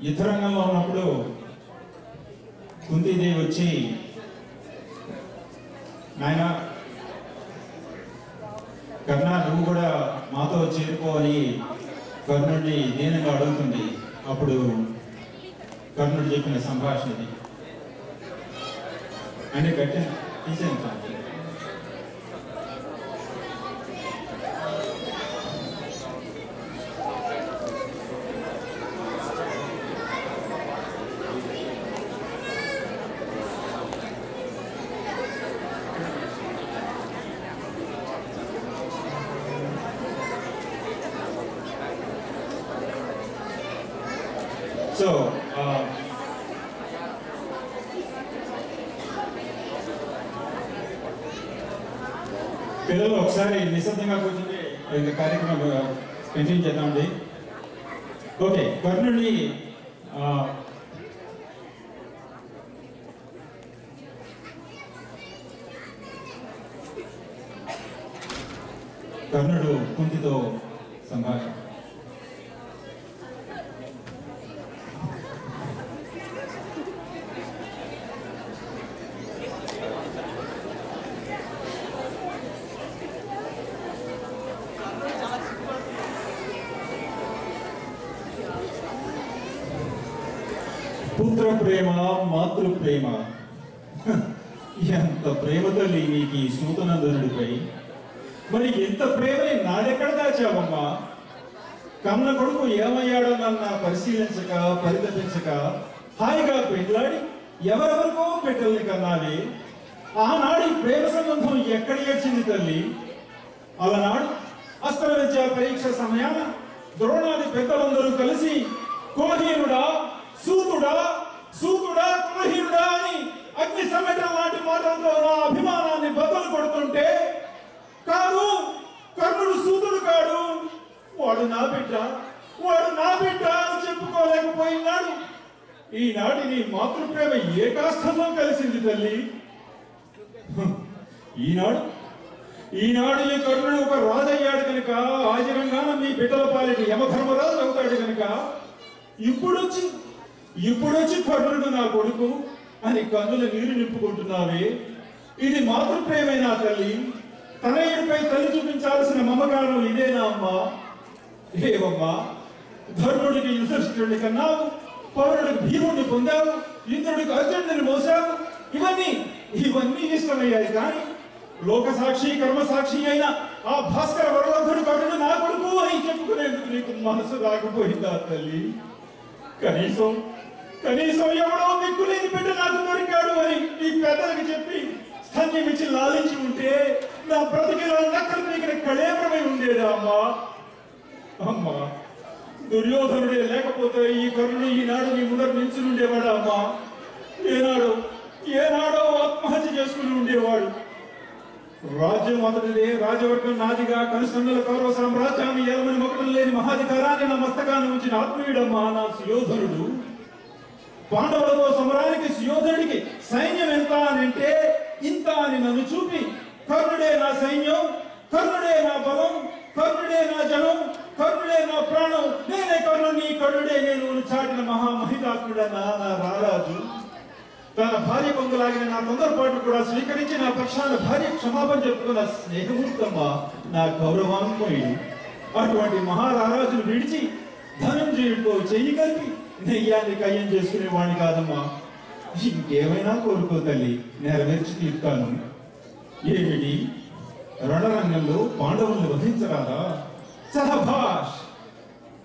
యుద్ధరంగంలో ఉన్నప్పుడు కుంతీదేవి వచ్చి, నాయన కర్ణ నువ్వు కూడా మాతో చేరుకోవాలి కర్ణుడిని దీనంగా అడుగుతుంది. అప్పుడు కర్ణుడు చెప్పిన సంభాషణ ఇది. అంటే కట్టిన తీసేది సార్. సో పిల్లలు ఒకసారి నిశ్శబ్దంగా కూర్చుంటే కార్యక్రమం కంటిన్యూ చేద్దామండి. ఓకే, కర్ణుడిని కర్ణుడు కుంతితో సంభాషణ. పుత్ర ప్రేమ, మాతృ ప్రేమ, ఎంత ప్రేమ తల్లి నీకు ఈ సూతనందనుడిపై. మరి ఎంత ప్రేమని నాడెక్కడ దాచావమ్మా? కన్న కొడుకు ఏమయ్యాడో నన్ను పరిశీలించక పరితపించక హాయిగా పెళ్ళాడి ఎవరెవరికో పెట్టల్ని కన్నావి. ఆనాడు ప్రేమ సంబంధం ఎక్కడ ఏడ్చింది తల్లి? అలనాడు అస్త్ర విద్యా పరీక్ష సమయాన ద్రోణాది పెద్దలందరూ కలిసి కులహీనుడా, సూతుడా, సూతుడా, కులహీనుడా అని అగ్ని సమేతం లాంటి మాటలతో నా అభిమానాన్ని బదులు కొడుతుంటే, కాదు కర్ణుడు సూతుడు కాడు, వాడు నా బిడ్డ, వాడు నా బిడ్డ అని చెప్పుకోలేకపోయినాడు. ఈనాటి నీ మాతృప్రేమ ఏ కాష్టంలో కలిసింది తల్లి? ఈనాడు ఈ కర్ణుడు ఒక రాజయ్యాడు కనుక, ఆజరంగాన మీ బిడ్డల పాలిటి యమధర్మరాజు అవుతాడు కనుక ఇప్పుడొచ్చి కర్ణుడు నా కొడుకు అని కన్నుల నీరు నింపుకుంటున్నావే. ఇది మాతృప్రేమేనా తల్లి? తనయుడిపై తల్లి చూపించాల్సిన మమకారం ఇదేనా అమ్మా? ఏవమ్మా, ధర్ముడికి యుధిష్ఠిరుడి కన్నావు, పౌరుడికి భీముడిని పొందావు, ఇంద్రుడికి అర్జునుడిని మోసావు. ఇవన్నీ ఇష్టమయ్యాయి, కానీ లోక సాక్షి కర్మ సాక్షి అయిన ఆ భాస్కర వరవధుడు కర్ణుడు నా కొడుకు అని చెప్పుకునేందుకు నీకు మనసు రాకపోయిందా తల్లి? కనీసం ఎవడో దిక్కులేని బిడ్డ నాకు దొరికాడు అని నీ పెద్దలకు చెప్పి స్థన్యమిచ్చి లాలించి ఉంటే నా బ్రతికిలో నక్కలు పీకిన కళేబరమై ఉండేదా అమ్మా? దుర్యోధనుడే లేకపోతే ఈ కర్ణుడు ఈనాడు నీ ముందర నిల్చుని ఉండేవాడా అమ్మా? ఏనాడో ఆత్మహత్య చేసుకుని ఉండేవాడు. రాజ్యం అతడిదే, రాజవర్గం నాదిగా కనుసన్నుల కౌరవ సామ్రాజ్యాన్ని ఏలమని మొక్కడం లేని మహాధికారాన్ని నా మస్తకాన్ని ఉంచిన ఆత్మీయుడమ్మా నా సుయోధనుడు. పాండవులతో సమరానికి సుయోధనుడికి సైన్యం ఎంత అని అంటే ఇంత అని నన్ను చూపి, కర్ణుడే నా సైన్యం, కర్ణుడే నా బలం, కర్ణుడే నా జనం, కర్ణుడే నా ప్రాణం, నేనే కర్ణుని, కర్ణుడే నేను చాటిన మహామహితాత్ముడన్నా నా రారాజు. తన భార్య పొంగులాగిన నా తొందరపాటు కూడా స్వీకరించి నా పక్షాన భార్య క్షమాపణ చెప్పుకున్న స్నేహమూర్తమ్మ నా గౌరవాన్మయుడు. అటువంటి మహారారాజును విడిచి ధనంజయుడితో చెయ్యి కలిపి నెయ్యాన్ని కయ్యం చేసుకునేవాడిని కాదమ్మా. ఇంకేమైనా కోరుకో తల్లి, నెరవేర్చి తీర్తాను. ఏమిటి, రణరంగంలో పాండవుల్ని వధించరాదా? సహభాష్!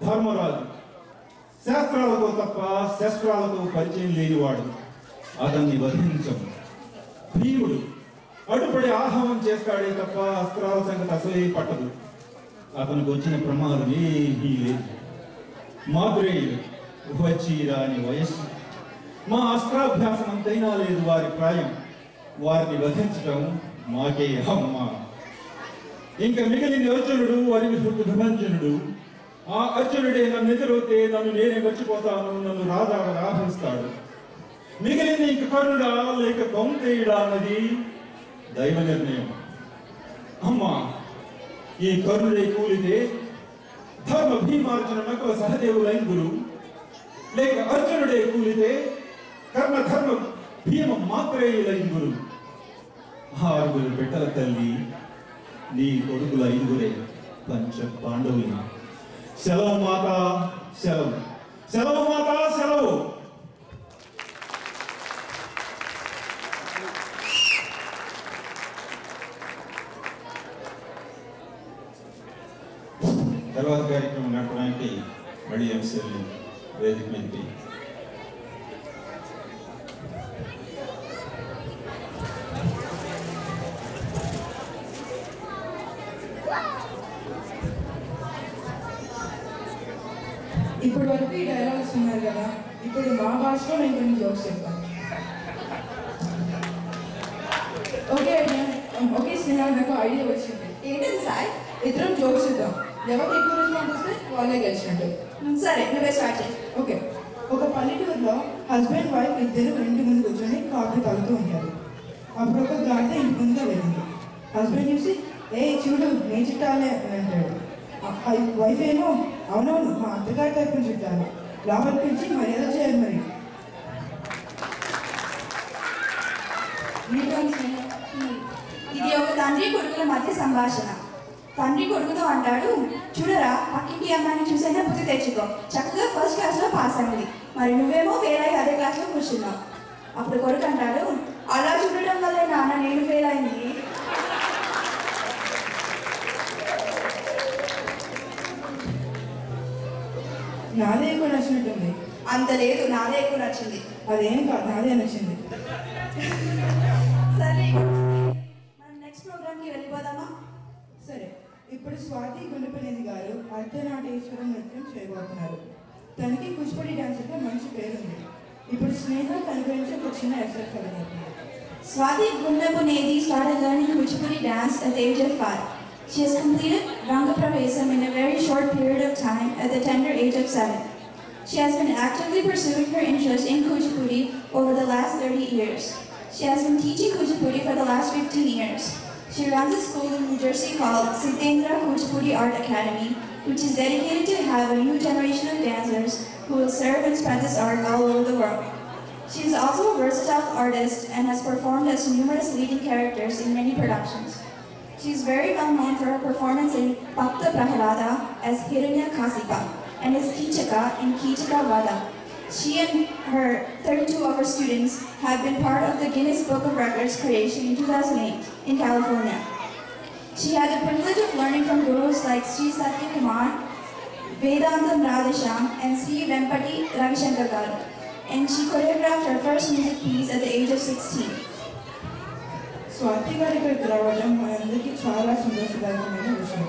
ధర్మరాజు శాస్త్రాలతో తప్ప శస్త్రాలతో పరిచయం లేనివాడు, అతన్ని వధించము. భీముడు అడ్డుపడి ఆహ్వానం చేస్తాడే తప్ప అస్త్రాల సంగతి అసలే పట్టదు. అతనికి వచ్చిన ప్రమాదం ఏమీ లేదు. మాధురేయుడు వచ్చి రాని వయస్సు, మా అస్త్రాభ్యాసం అంతైనా లేదు వారి ప్రాయం. వారిని వధించటం మాకే అమ్మ. ఇంకా మిగిలిన అర్జునుడు, అరివిహుడు ధనంజనుడు. ఆ అర్జునుడే నన్ను ఎదురవుతే నన్ను నేనే మర్చిపోతాను, నన్ను రాజాగా ఆహ్వానిస్తాడు. మిగిలింది ఇంక కర్ణుడా లేక కౌంతేయుడా అన్నది దైవ నిర్ణయం. అమ్మా, ఈ కర్ణుడే కూలితే ధర్మ భీమార్జున నకుల సహదేవులైందురు. లేక అర్జునుడే కూలితే కర్మ ధర్మ భీమ మాత్రమే ఐదుగురు. ఆరుగురు పెట్టల తల్లి నీ కొడుకుల ఐదుగురే పంచ పాండవులు. సెలవు మాత సెలవు, సెలవు మాత సెలవు. తర్వాత కార్యక్రమం నడపడానికి మళ్ళీ అంశాలు వేదిక మీదకి. ఇప్పుడు వరకు ఈ డైలాగ్స్ ఉన్నారు కదా, ఇప్పుడు మా భాషలో నేను కొన్ని జోక్స్ చెప్తాను. ఓకే స్నేహ, నాకు ఐడియా వచ్చింది. ఏంటది సార్? ఇద్దరం జోక్స్ ఇద్దాం, ఎవరు ఎక్కువ రెస్పాన్స్ వస్తే వాళ్ళే గెలిచినట్టు. సరే, నువ్వే స్టార్ట్ చేయి. ఓకే. ఒక పల్లెటూరులో హస్బెండ్ వైఫ్ ఇద్దరు ఇంటి ముందు కూర్చొని కాఫీ తాగుతూ ఉంటారు. అప్పుడు ఒక గాడిద ఇంటి ముందుగా వెళ్ళింది. హస్బెండ్ చూసి, ఏ చూడు నేను చుట్టాలే అని అంటాడు. వైఫ్ ఏమో, అవునవును మా అత్తగారి తరపున చుట్టాను, లోపలికి పిలిచి మర్యాద చేయాలి మరి. ఇది ఒక తండ్రి కొడుకుల మధ్య సంభాషణ. తండ్రి కొడుకుతో అంటాడు, చూడరా పక్కింటి అమ్మాయిని చూసైనా బుద్ధి తెచ్చుకో, చక్కగా ఫస్ట్ క్లాస్లో పాస్ అయింది, మరి నువ్వేమో ఫెయిల్ అయ్యి అదే క్లాస్లో కూర్చున్నావు. అప్పుడు కొడుకు అంటాడు, అలా చూడటం వల్లే నాన్న నేను ఫెయిల్ అయింది. నాదే ఎక్కువ నచ్చినట్టుంది. అంత లేదు, నాదే ఎక్కువ నచ్చింది. అదేం కాదు, నాదే నచ్చింది. సరే, మనం నెక్స్ట్ ప్రోగ్రామ్కి వెళ్ళిపోదామా? సరే, ఇప్పుడు స్వాతి గుండెపనేది గారు అర్ధనాటేశ్వరం నృత్యం చేయబోతున్నారు. తనకి కూచిపూడి డాన్సర్గా మంచి పేరుంది. ఇప్పుడు స్నేహ తన గురించి ఒక చిన్న ఎక్సెప్ట్ కలిగింది. Swati Gundapunedi started learning Kuchipudi dance at the age of 5. She has completed Ranga Pravesam in a very short period of time at the tender age of 7. She has been actively pursuing her interest in Kuchipudi over the last 30 years. She has been teaching Kuchipudi for the last 15 years. She runs a school in New Jersey called Sitendra Kuchipudi Art Academy, which is dedicated to have a new generation of dancers who will serve and spread this art all over the world. She is also a versatile artist and has performed as numerous leading characters in many productions. She is very well known for her performance in Bhakta Prahalada as Hiranyakasipa and as Kichaka in Kichaka Vada. She and her 32 of her students have been part of the Guinness Book of Records creation in 2008 in California. She had the privilege of learning from gurus like Sri Satya Kumar, Vedantam Radhesham and Sri Vempati Ravishankar Garu. And she choreographed her first music piece at the age of 16. Swathi గారి ఇక్కడికి రావడం మనందరికీ చాలా సంతోషదాయకమైన విషయం.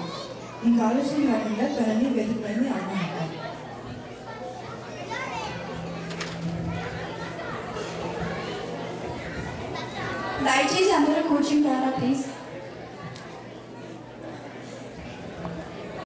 ఇంకా ఆలస్యం కాకుండా తనని వెతుకుని ఆహ్వానిద్దాం. దయచేసి అందరూ కూర్చుంటారా ప్లీజ్?